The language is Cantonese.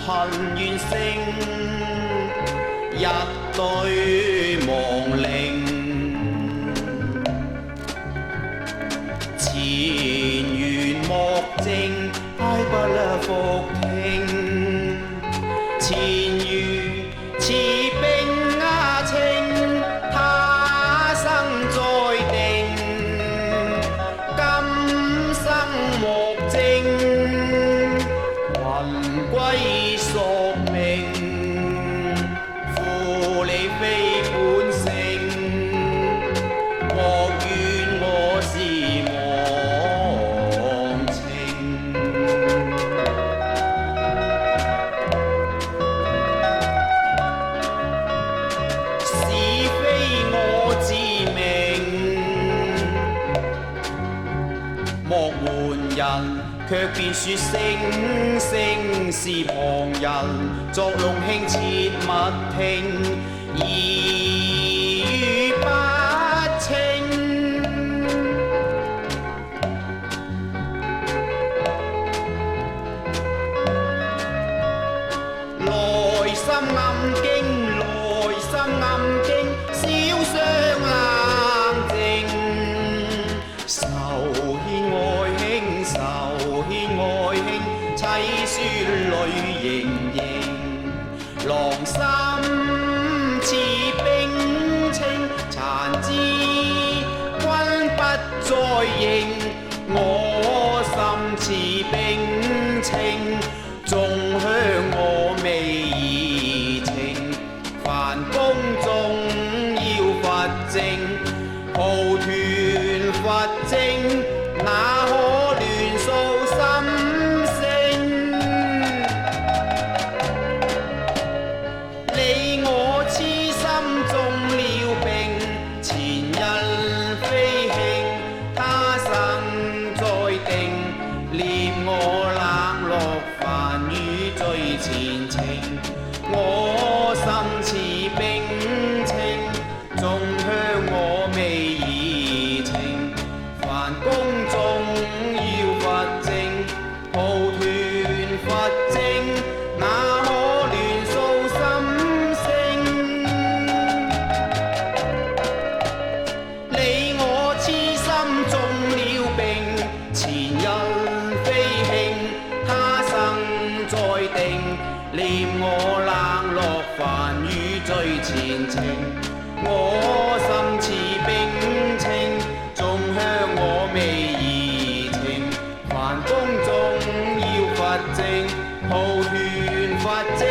恨怨聲，一堆亡靈。前緣莫正，哀不復聽。前緣似冰清，他生再定。今生莫證，魂歸宿命。負你非本性，莫怨我是忘情。是非我自明，莫換人，卻便說星星是旁人。作弄輕切勿聽，疑語不清。內心暗驚，內心暗驚，小雙冷靜。愁牽愛輕，愁牽愛輕，凄書淚盈盈。狼心似冰清，殘肢君不再認。我心似冰清，仲香我未移情。凡公眾要佛證，抱斷佛證，那可亂訴心聲。你我痴心中了病，前人非慶，他生再定。念我冷落凡語最前情，我心似冰清，仲香我未移情。凡公眾要佛證，抱斷佛證，那可亂訴心聲。你我痴心中了病，前人非慶，他生再定。念我冷落凡語最前情，我心似冰清，仲香我未移情。凡公眾要佛證，抱斷佛證。